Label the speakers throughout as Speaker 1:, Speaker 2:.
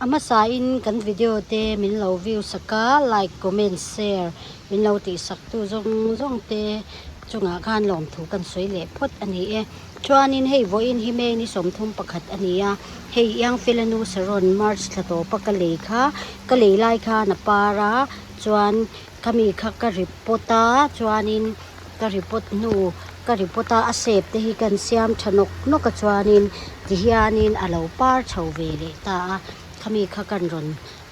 Speaker 1: ama sa in kan video te min lo view saka like comment share min lo ti sak tu zong te chunga khan lom thu kan soi le phot ani e chuanin hei voin hi me ni som thum pakhat ania hei yang filanu saron march thlato pakale kha kale lai kha na para chuan kami kha ka repota chuanin ka report nu ka repota asep te hi kan siam thanok no ka chuanin ti hianin alo par chho ve le ta kami kha kan ron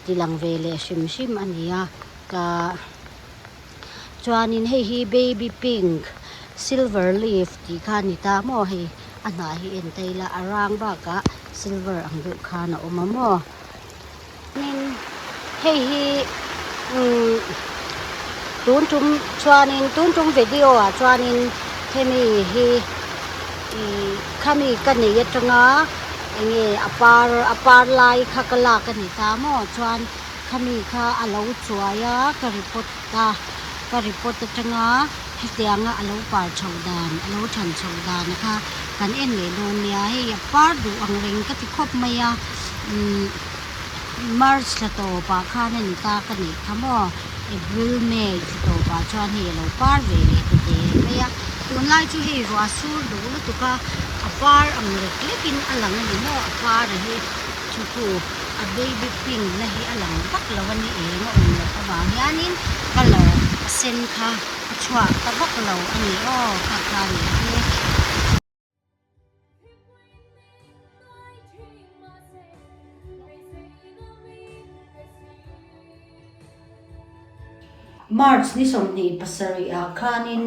Speaker 1: tilang ve le shim ania ka chuanin hei hi baby pink silverleaf ti kha ni ta mo hei ana hi en taila arang ba ka silver ang du kha na oma mo nin hei hi tun tum video a chuanin hemi hi khami kan ni yatanga nge apar lai kha kala kan ni ta mo chuan khami kha alo chuaya ka report tanga hitianga alo par chaudan alo than chaudan kha kan en le don nia hi apar du ang ring ka ti khop maya march la to pa kha na ni ta kan ni thamo April May to pa chuan hi alo par ve ni te maya tun lai chu hi ro asur du lu tu ka apar ang lekin alang ni mo apar hi chu ku a baby pink na hi alang bak lawan ni e mo um la ba hianin color sen kha chua ta bak lo ani o kha ni March ni som ni pasari a khanin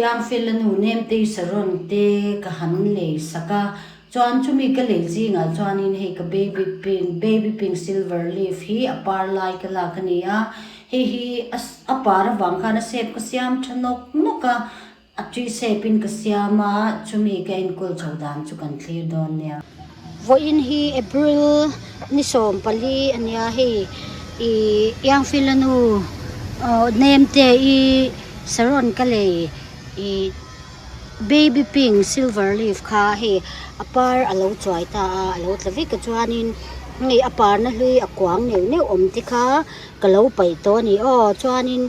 Speaker 1: yang filanu nem te saron te ka han le saka chuan chumi ka le jinga chuanin hei ka baby pink silver leaf hi apar lai ka la khania hi apar wang khana sep ka siam thanok noka atri sepin ka siama chumi ka in kul chaudan chu kan clear don nia voin hi April ni som pali ania hei I yang filanu name te I saron ka le baby pink silver leaf kha he apar alo choi ta alo tlavi ka chuanin ngi apar na hlui akwang neu om ti kha kalo pai to ni o chuanin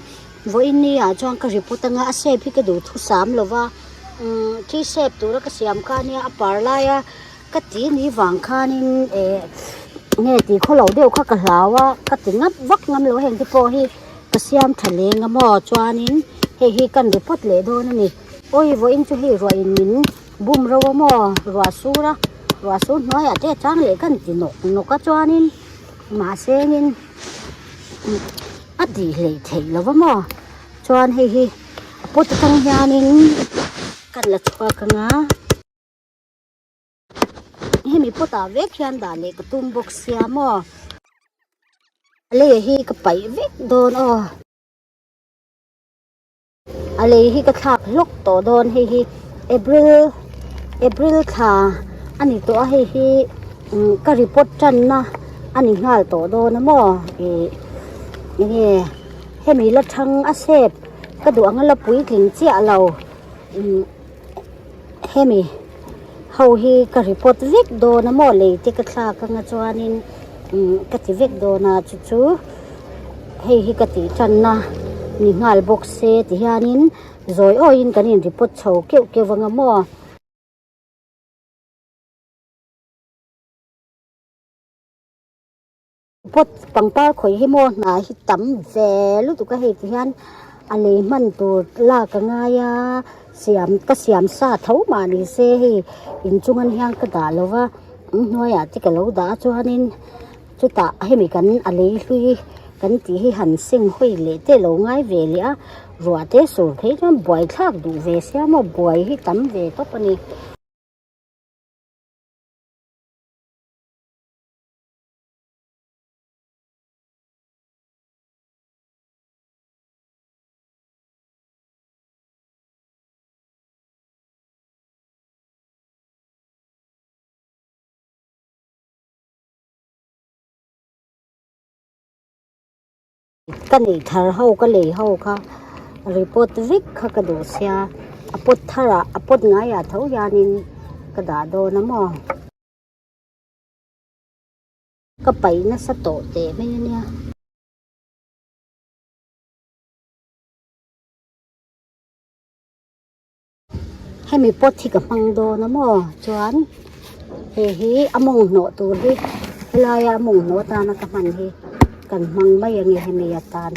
Speaker 1: voin ni a chuang ka report anga ase phi ka du thu sam lova ki sep tu ra ka siam kha ni apar la ya ka ti ni wang khanin nge ti kholo deu kha ka hlawa ka ti ngap vak ngam lo heng ti po hi ka siam thale ngamo chuanin hi kan report le do na ni oi vo in chu hi ro in min bum ro mo ro su noi a te chang le kan ti no ka chuanin ma sengin a di le thei lo mo chuan hi pot tang hianin kan la chua ka nga hemi pota vek hian da le ka tum box sia mo le hi ka pai vek don o ale hi ka thak lok to don hi April kha ani to hi ka report chan na ani ngal to don mo ni hemi la thang asep ka du angala pui tling chia lo hemi ho hi ka report vek do na mo le ti ka thla ka nga chuanin ka ti vek do na chu hi ka ti chan na ni ngal box se ti hianin zoi o in kanin report chho ke wanga mo pot pangpar khoi hi mo na hi tam ve lu tu ka he ti hian ale man tu la ka nga ya siam sa tho ma ni se hi in chungan hiang ka da lova noya ti ka lo da chuanin chu ta hemi kan ale hlui kan ti hi han sing hoi le te lo ngai ve le a ruwa te sur thei chon boi thak du ve sia mo boi hi tam ve to pani kan ni thar ho ka le ho kha report vik kha ka do sia apot thara apot nga ya tho yanin ka da do na mo ก็ไปนะสะโตเตะไม่เนี่ยให้มีปดที่กับมังโดนะมั่วจวนเฮ้ยอมงโนตัวดิเวลาอมงโนตานะกับมันเฮกันมังไม่ยังไงให้มียาตาน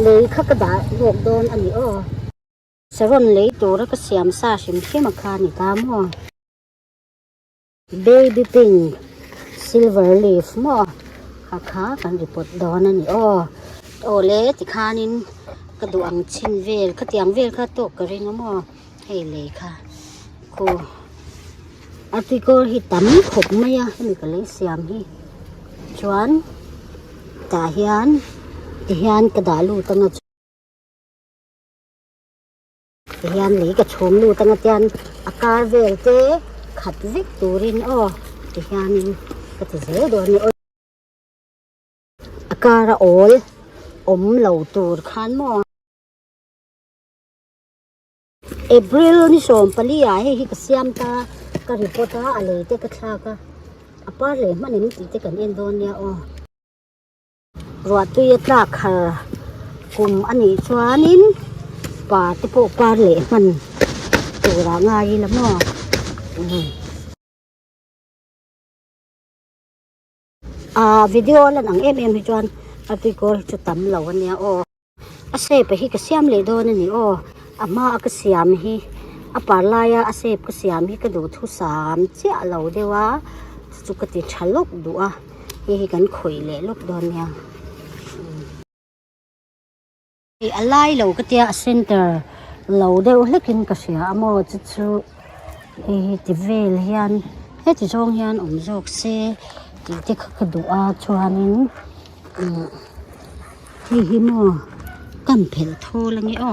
Speaker 1: เลยข้ากระดาษโลกโดนอันนี้สรนเลยตัวแล้วก็เสียมซาชิมเข้มคานี่ตามมั่ว baby pink silverleaf มั่วขากันรีปดดอนอันนี้เละติคานินกระดูอังชินเวลข้าเตียงเวลข้าตกกระริงมั่วให้เลยค่ะกูอาทิโกฮิตามขบไม่อะนี่ก็เลยเสียมฮิชวนตาเฮียนกระดาลูตั้งเฮียนหลีกระชมลูตั้งเตียนอากาศเวลเจขัดวิกตูรินเฮียนก็จะเสียโดนนี่อากาศโอลเหล่าตูดขันมั่วเอพริลนี่สมปลีให้ฮิกเสียมตากระริปตาอะไรเตกชากะอปาร์เลยมันนี่ติดกันเอ็นโดนเนี่ยรัวตุยตราคากลุ่มอันนี้ชวนินป่าที่พวกปาร์เลยมันตัวร่างง่ายละมั่ววิดีโอแล้วหนังให้จวนอาทิตย์ก็จะทำเหล่าวันเนี้ยอาเซไปฮิกเสียมเลยโดนนี่อามาก็เสียมฮิอาปาลายอาเซก็เสียมฮิก็ดูทุสามเจ้าเหล่าเดียวว่าสุกติฉลกดูฮิกันข่อยเลยลูกโดนเนี่ยอะไรเหล่าก็เตียเซ็นเตอร์เหล่าเดียวเล็กินก็เสียอโมจิจูติเวลเฮียนติจงเฮียนจกเซติก็ดูชวนินฮิโมกันเพลโทอะไรเงี้ย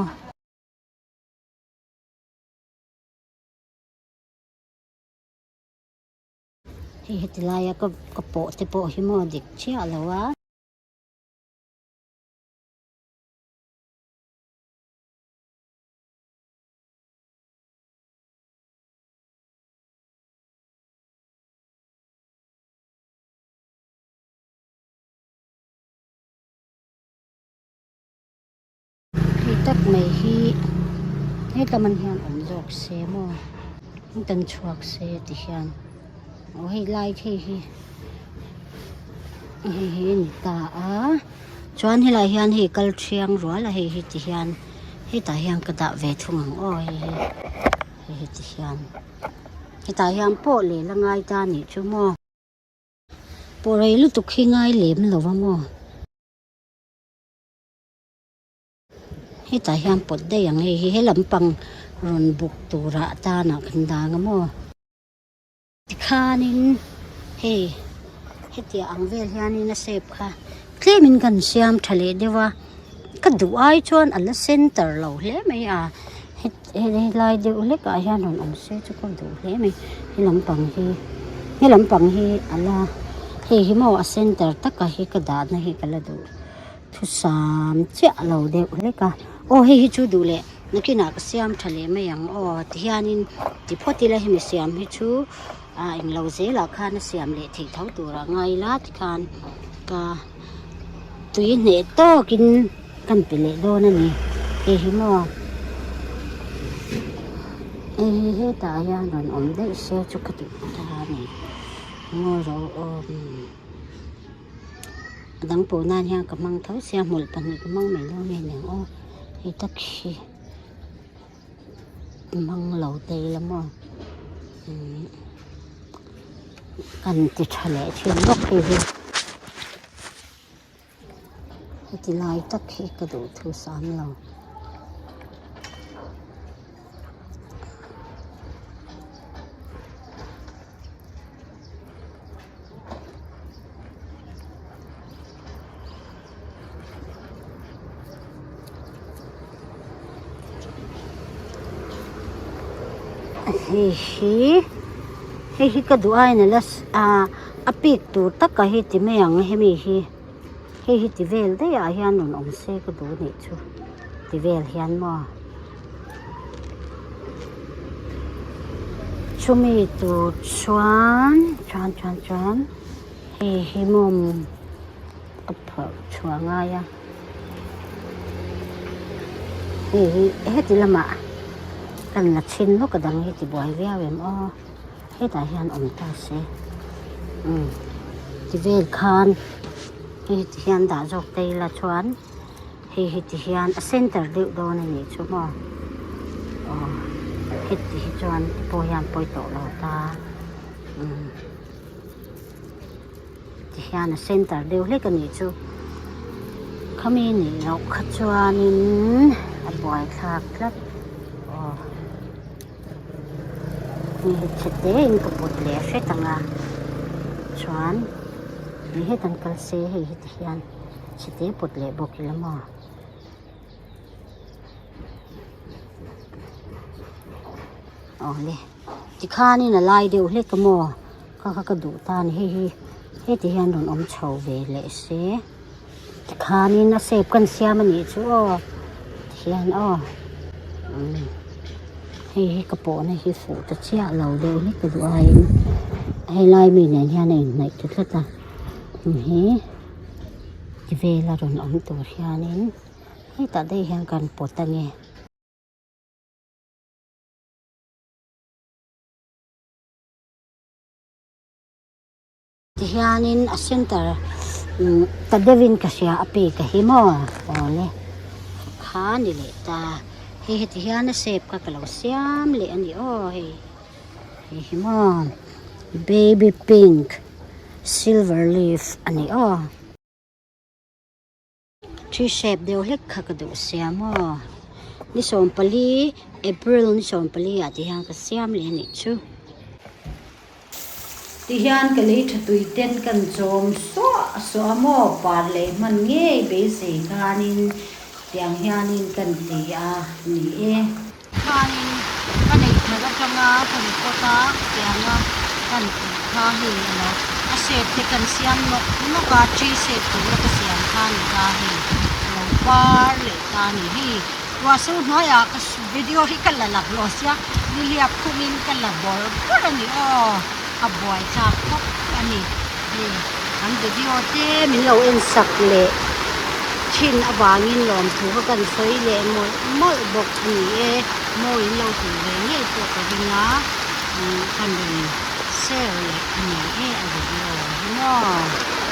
Speaker 1: ที่ติลายก็โปะติโปะฮิโมดิกเชี่ยแล้ววะที่ตักไม่ให้ตะมันเฮียนจกเซโมมันตันชวกเซติเฮียนให้ไล่นี่ตาชวนให้ไล่เฮียนให้กัลเชียงรัวละให้ติเฮียนให้ตาเฮียนกระดาเวทุงให้ติเฮียนให้ตาเฮียนโปะเลยละง่ายตานี่ชั่วโมงโปะเลยลุตุกขี้ง่ายเหลมหรอวะโมให้ตาเฮียนปดได้อย่างให้ลำปังรนบุกตูระตาหนักขันดางโมข้านินให้เตียอังเวลเฮียนี่นะเซฟค่ะเคลมินกันเสียมทะเลเดียวว่าก็ดูไอชวนอันละเซนเตอร์เราเล่ไหมให้ลายเดียวเล็กอาเฮียนนเซจุก็ดูเล่ไหมให้ลำปังให้อันละให้โมอเซนเตอร์ตักให้กระดาษนะให้กันละดูทุสามเจ้าเราเดียวเล็กให้จูดูเลยนักกินนักเสียมทะเลไม่ยังที่ยานินที่พอที่เราให้มีเสียมให้ชูอิงเราเสียหลักการเสียมเละทิ้งเท่าตัวละไงล่ะที่การก็ตุยเนตโตกินกันไปเลยโดนนั่นนี่ฮิโมตายานอนได้เสียจุกติตานี่งอเราดังปูนานยังกับมังเท้าเสียหมดปันนี้กับมังไม่รู้เนี่ยให้ตักชีมังเหล่าเตยละมั้งกันติดทะเลเชื่อมลกเลยให้ติลายตักให้กระดูกทุสามเราให้กระดูกไอ้เนี่ยละปีกตัวตักก็ให้ติไม่ยังให้มีให้ติเวลได้อะเฮียนนเซกระดูกนี่ชูติเวลเฮียนมั่ว ชุมีตูชวนเฮมุมอัพชวงายะเฮ้ติละมากันละชินลูกกระดังเฮติบอยเวียเวมอ้อเฮตาเฮียนอมตาเซติเวลคานเฮติเฮียนด่าจอกเตยละชวนเฮติเฮียนเซนเตอร์ดิวโดนนี่ชั่วโมงเฮติจวนปอยานปอยโตลาตาติเฮียนเซนเตอร์ดิวเล็กกันนี่ชั่วเขามีนี่เราขจวนินบ่อยครับนี่เฉดเด้งกับปวดเหลวใช่ตังอ่ะชวนนี่ให้ตังกระเซให้เทียนเฉดเด้ปวดเหลวบอกแล้วมั้งอ๋อเลยที่ข้านี่น่ะลายเดียวเล็กกับมั้งเขากระดูตานี่ให้ที่เฮียนโดนอมเฉาเวเลยเสียที่ข้านี่น่ะเสพกันเสียมันนี่ชั่วเทียนให้กระโปรงให้ฝูจะเชี่ยเราเดียวให้กระดูให้ลายมีเนี่ยไหนจุดละตาที่เวลาโดนอมตัวเฮียนี่ให้ตัดได้เฮียกันปวดตังเงที่เฮียนี่เส้นตาตัดเดวินกับเสียอปีกับหิมะอ๋อเลยขานี่เลยตาที่เฮียนเสพกับเราเสียมเลยอันนี้หิมะ baby pink silverleaf อันนี้ที่เสพเดียวเล็กกับดูเสียมนี่สมปลี April นี่สมปลีที่เฮียนกับเสียมเลยนี่ชูที่เฮียนก็เลยถุยเต้นกันจมสัวหม้อปาเลยมันเงี้ยเบสิกานินเตียงเฮียนินกันตีนี่ข้านินกันอีกเหมือนกับจังหวะคนโคตาเตียงกันข้าเห็นแล้วเศษที่กันเสียงนกกาจีเศษตัวก็เสียงข้านี่ข้าเห็นเราปาเลยข้านี่ว่าสู้น้อยวิดีโอที่กันละหลักลอสยานี่เรียบคุมินกันละบอลก็อันนี้บ่อยจับพบอันนี้อันวิดีโอเต้มีเราเอ็นสักเละชินอบางินหลอมถูกกันสวยเลยมอบอกนี่มออินเราถูกเลยเนี่ยตัวกระดิ่งกันเลยเซลเลยอันนี้อันวิดีโอเนาะ